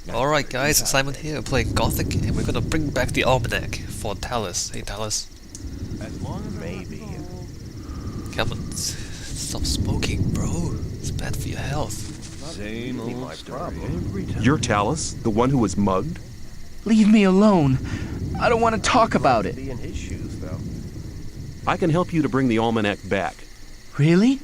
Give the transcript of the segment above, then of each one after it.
Alright guys, Simon here, playing Gothic, and we're gonna bring back the almanac for Talus. Hey Talus. Maybe. Come on, stop smoking, bro. It's bad for your health. Same old story every time. You're Talus, the one who was mugged? Leave me alone. I don't want to talk about it. Be in his shoes, though. I can help you to bring the almanac back. Really?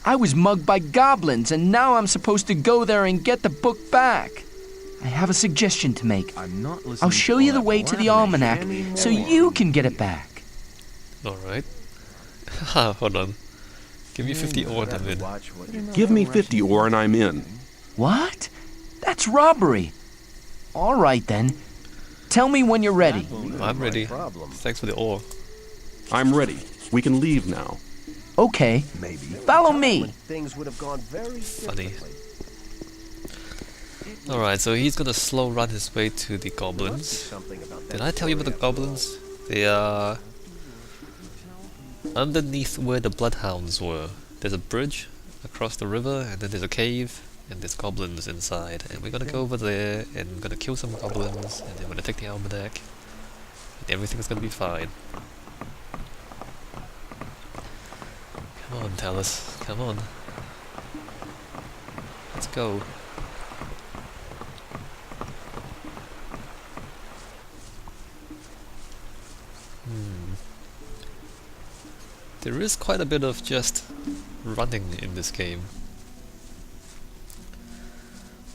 I was mugged by goblins, and now I'm supposed to go there and get the book back. I have a suggestion to make. I'm not listening. I'll show you the way to the almanac so you can get it back. Alright. Hold on. Give me 50 ore and I'm in. Give me 50 ore and I'm in. What? That's robbery. All right, then. Tell me when you're ready. I'm ready. Thanks for the ore. I'm ready. We can leave now. Okay. Maybe. Follow me. Things would have gone very Funny. differently. Alright, so he's gonna slow run his way to the goblins. Something about that Did I tell you about the goblins? They are underneath where the bloodhounds were. There's a bridge across the river, and then there's a cave, and there's goblins inside. And we're gonna go over there, and we're gonna kill some goblins, and then we're gonna take the almanac, and everything's gonna be fine. Come on, Talus. Come on. Let's go. There is quite a bit of just running in this game.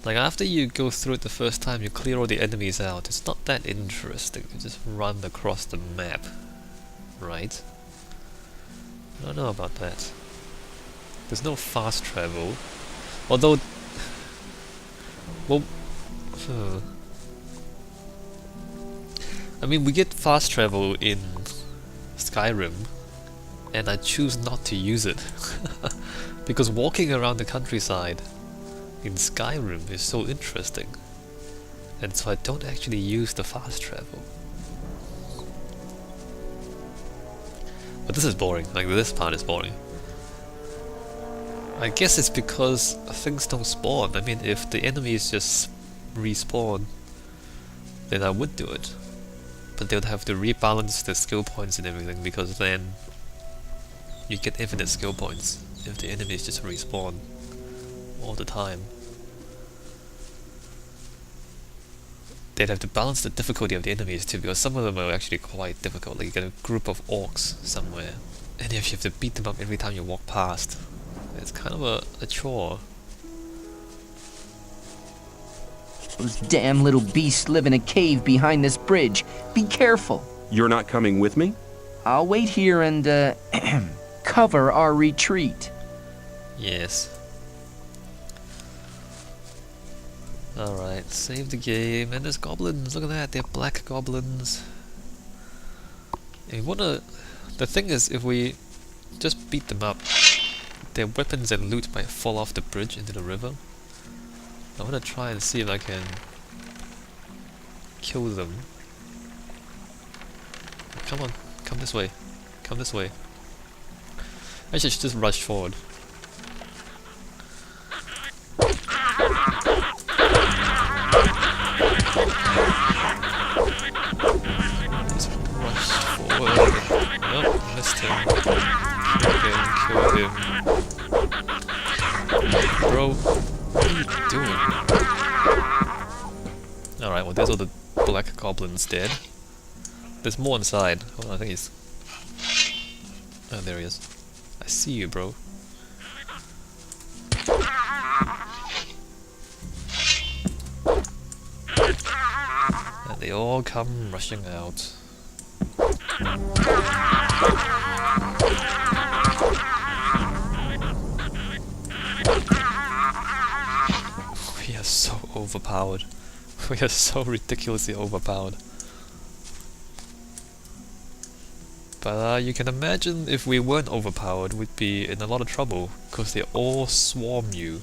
Like after you go through it the first time, you clear all the enemies out. It's not that interesting. You just run across the map, right? I don't know about that. There's no fast travel, although, well, I mean we get fast travel in Skyrim. And I choose not to use it because walking around the countryside in Skyrim is so interesting, and so I don't actually use the fast travel. But this is boring, like this part is boring. I guess it's because things don't spawn. I mean, if the enemies just respawn, then I would do it. But they would have to rebalance the skill points and everything, because then you get infinite skill points if the enemies just respawn all the time. They'd have to balance the difficulty of the enemies too, because some of them are actually quite difficult. Like you get a group of orcs somewhere, and if you have to beat them up every time you walk past, it's kind of a chore. Those damn little beasts live in a cave behind this bridge. Be careful. You're not coming with me? I'll wait here and, cover our retreat. Yes. Alright, save the game, and there's goblins, look at that, they're black goblins. And we wanna... The thing is, if we just beat them up, their weapons and loot might fall off the bridge into the river. I wanna try and see if I can kill them. Come on, come this way. Come this way. Actually, I should just rush forward. Just rush forward. Nope, missed him. Kill him. Bro, what are you doing? Alright, well there's all the black goblins dead. There's more inside. Oh, I think he's... Oh, there he is. I see you, bro. And they all come rushing out. We are so overpowered. We are so ridiculously overpowered. But you can imagine if we weren't overpowered, we'd be in a lot of trouble, because they all swarm you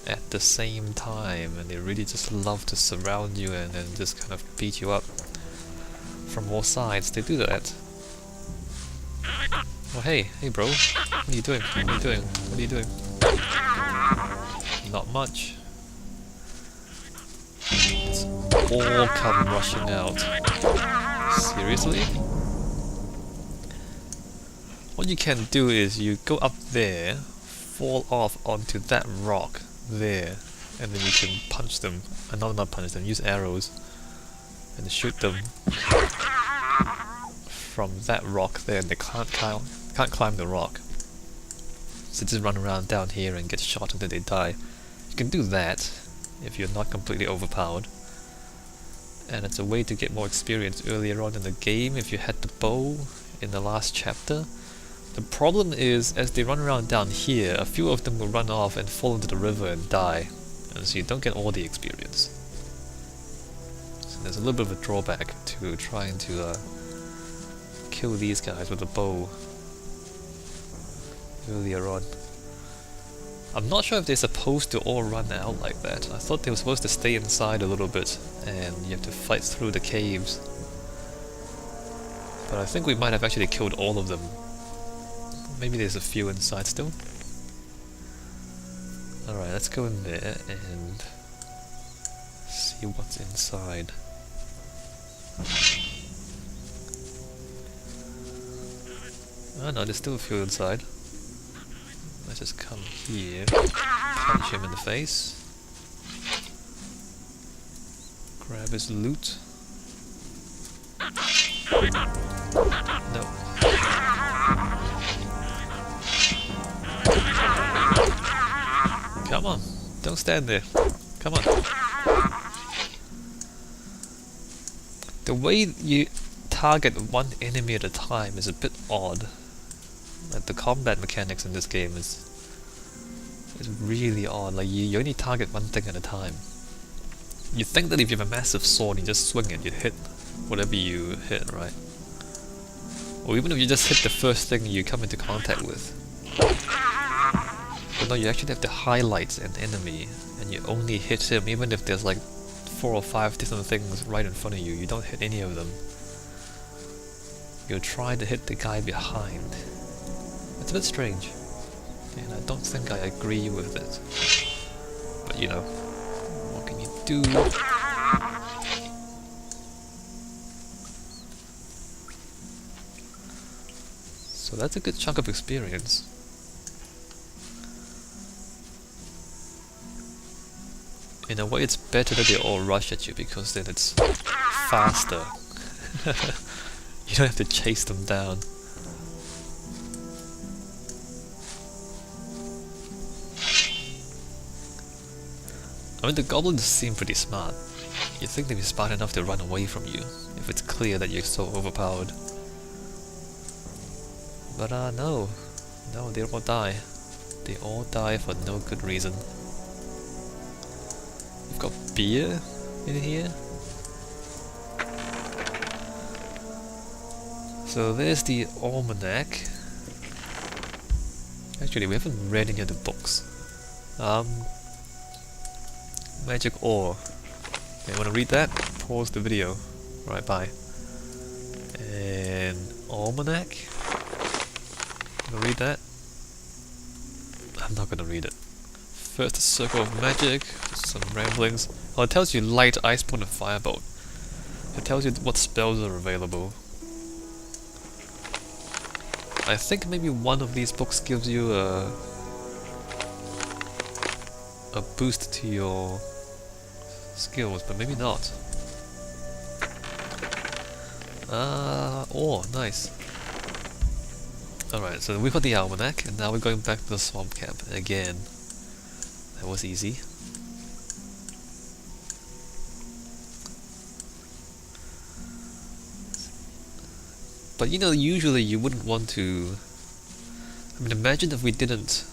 at the same time, and they really just love to surround you and then just kind of beat you up from all sides. They do that. Oh hey bro, what are you doing? What are you doing? What are you doing? Not much. all come rushing out. Seriously? What you can do is you go up there, fall off onto that rock there, and then you can punch them, not punch them, use arrows and shoot them from that rock there, and they can't climb the rock. So just run around down here and get shot until they die. You can do that if you're not completely overpowered. And it's a way to get more experience earlier on in the game if you had the bow in the last chapter. The problem is, as they run around down here, a few of them will run off and fall into the river and die. And so you don't get all the experience. So there's a little bit of a drawback to trying to kill these guys with a bow earlier on. I'm not sure if they're supposed to all run out like that. I thought they were supposed to stay inside a little bit and you have to fight through the caves. But I think we might have actually killed all of them. Maybe there's a few inside still. Alright, let's go in there and see what's inside. Oh no, there's still a few inside. Let's just come here, punch him in the face, grab his loot. No. Come on, don't stand there. Come on. The way you target one enemy at a time is a bit odd. Like the combat mechanics in this game is really odd. Like you only target one thing at a time. You think that if you have a massive sword, you just swing it, you hit whatever you hit, right? Or even if you just hit the first thing you come into contact with. But no, you actually have to highlight an enemy, and you only hit him even if there's like 4 or 5 different things right in front of you. You don't hit any of them. You try to hit the guy behind. It's a bit strange, and I don't think I agree with it. But you know, what can you do? So that's a good chunk of experience. In a way, it's better that they all rush at you, because then it's faster. You don't have to chase them down. I mean, the goblins seem pretty smart. You'd think they'd be smart enough to run away from you, if it's clear that you're so overpowered. But no. No, they all die. They all die for no good reason. We've got beer in here. So there's the almanac. Actually, we haven't read any of the books. Magic ore. Okay, wanna read that? Pause the video. Right, bye. And almanac. Wanna read that? I'm not gonna read it. First circle of magic, some ramblings. Oh, it tells you light, iceborne, and firebolt. It tells you what spells are available. I think maybe one of these books gives you a boost to your skills, but maybe not. Oh, nice. Alright, so we've got the almanac, and now we're going back to the swamp camp again. That was easy. But you know, usually you wouldn't want to... I mean, imagine if we didn't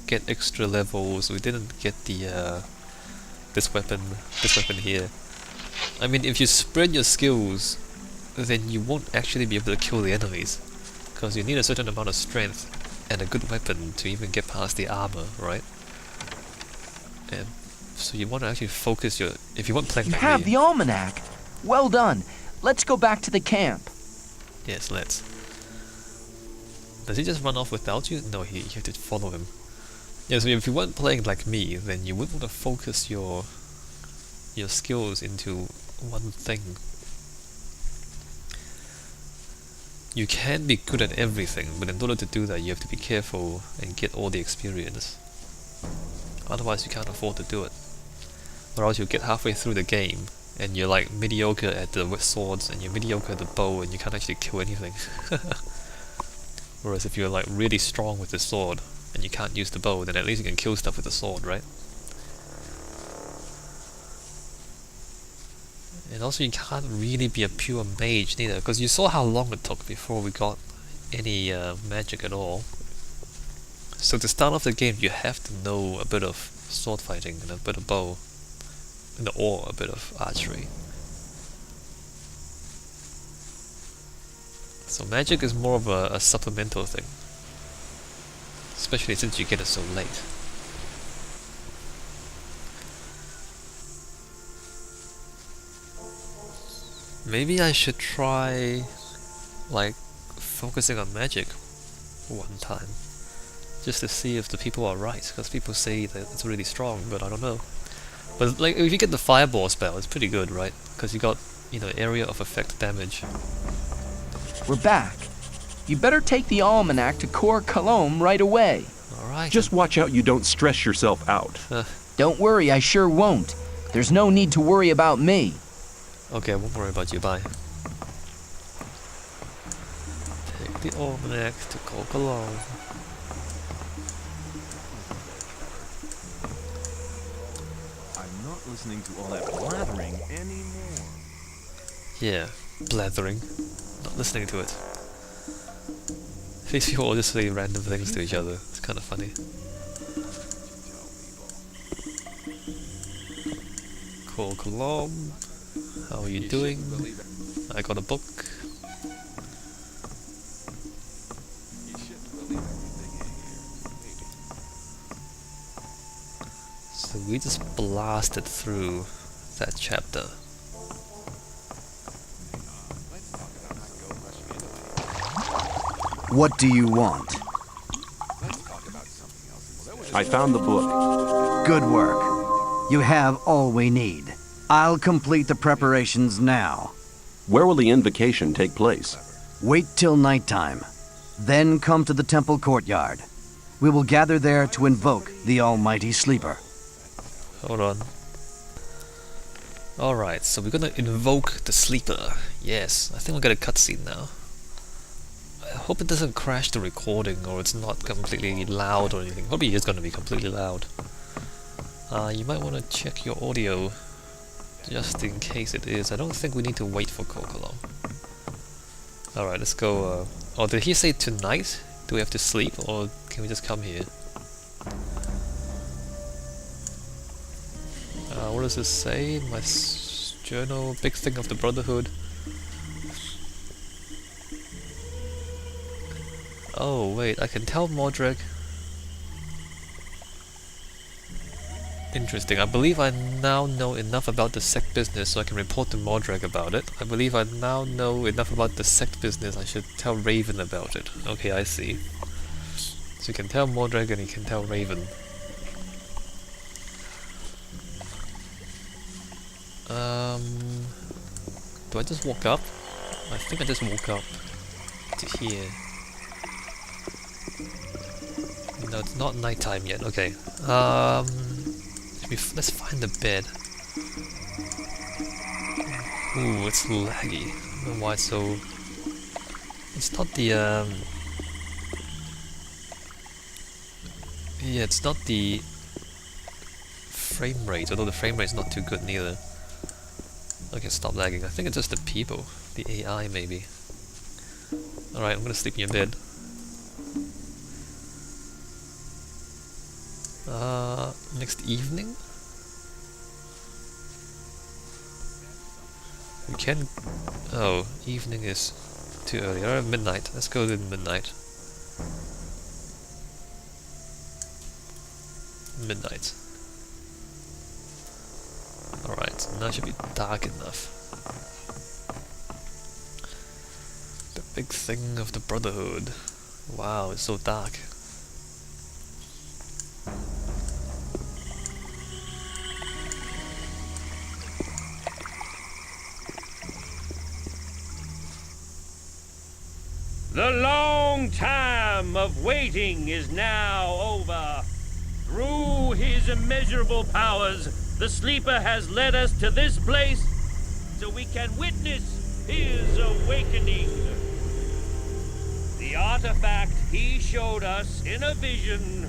get extra levels, we didn't get the this weapon here. I mean, if you spread your skills, then you won't actually be able to kill the enemies, because you need a certain amount of strength and a good weapon to even get past the armor, right? And so you want to actually focus your... If you want playing You like have me, the almanac. Well done. Let's go back to the camp. yes, let's. Does he just run off without you? No, you have to follow him. Yeah, so if you weren't playing like me, then you would want to focus your skills into one thing. You can be good at everything, but in order to do that you have to be careful and get all the experience. Otherwise you can't afford to do it. Or else you'll get halfway through the game and you're like mediocre at the swords and you're mediocre at the bow and you can't actually kill anything. Whereas if you're like really strong with the sword and you can't use the bow, then at least you can kill stuff with the sword, right? And also you can't really be a pure mage neither, because you saw how long it took before we got any magic at all. So to start off the game you have to know a bit of sword fighting and a bit of bow, or a bit of archery. So magic is more of a supplemental thing, especially since you get it so late. Maybe I should try like focusing on magic one time, just to see if the people are right, because people say that it's really strong, but I don't know. But like if you get the fireball spell, it's pretty good, right? Because you got, you know, area of effect damage. We're back. You better take the almanac to Cor Cologne right away. Alright. Just watch out you don't stress yourself out. Don't worry, I sure won't. There's no need to worry about me. Okay, I won't worry about you, bye. Take the almanac to Cor Cologne. I'm not listening to all that blathering anymore. Yeah, blathering. Not listening to it. These people all just say random things to each other. It's kind of funny. Cor Cologne. How are you doing? I got a book. So we just blasted through that chapter. What do you want? I found the book. Good work. You have all we need. I'll complete the preparations now. Where will the invocation take place? Wait till nighttime. Then come to the temple courtyard. We will gather there to invoke the Almighty Sleeper. Hold on. Alright, so we're gonna invoke the Sleeper. Yes, I think we'll get a cutscene now. I hope it doesn't crash the recording or it's not completely loud or anything. Probably is gonna be completely loud. You might want to check your audio just in case it is. I don't think we need to wait for Cor Cologne. Alright, let's go. Oh, did he say tonight? Do we have to sleep or can we just come here? What does this say? My journal, big thing of the Brotherhood. Oh wait, I can tell Mordred. Interesting. I believe I now know enough about the sect business so I can report to Mordred about it. I believe I now know enough about the sect business I should tell Raven about it. Okay, I see. So you can tell Mordred and you can tell Raven. Do I just walk up? I think I just walk up to here. No, it's not nighttime yet. Okay. Let's find the bed. Ooh, it's laggy. I don't know why it's so... It's not the, yeah, it's not the frame rate, although the frame rate's not too good neither. Okay, stop lagging. I think it's just the people. The AI, maybe. Alright, I'm gonna sleep in your bed. Next evening? We can... Oh, evening is too early. Alright, midnight. Let's go to midnight. Midnight. Alright, now it should be dark enough. The big thing of the Brotherhood. Wow, it's so dark. The long time of waiting is now over. Through his immeasurable powers, the Sleeper has led us to this place so we can witness his awakening. The artifact he showed us in a vision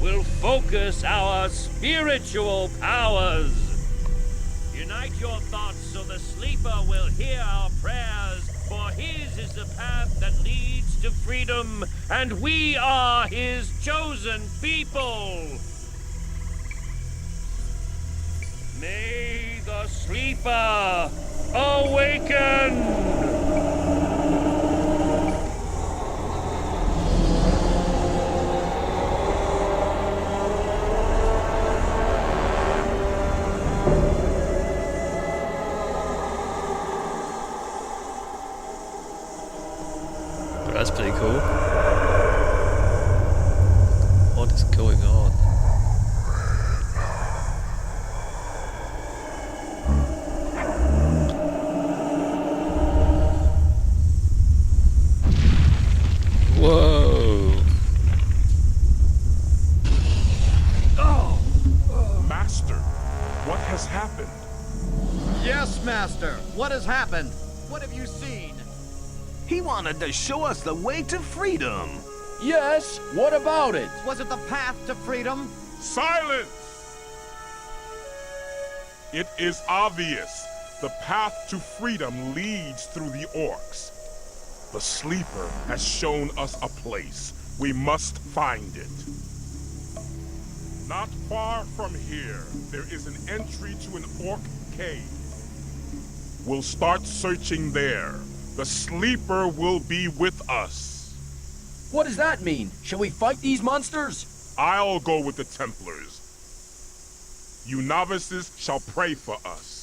will focus our spiritual powers. Unite your thoughts so the Sleeper will hear our prayers, for his is the path that leads to freedom, and we are his chosen people. May the Sleeper awaken! That's pretty cool. What is going on? Whoa! Master, what has happened? Yes, Master. What has happened? What have you seen? He wanted to show us the way to freedom. Yes, what about it? Was it the path to freedom? Silence! It is obvious. The path to freedom leads through the orcs. The Sleeper has shown us a place. We must find it. Not far from here, there is an entry to an orc cave. We'll start searching there. The Sleeper will be with us. What does that mean? Shall we fight these monsters? I'll go with the Templars. You novices shall pray for us.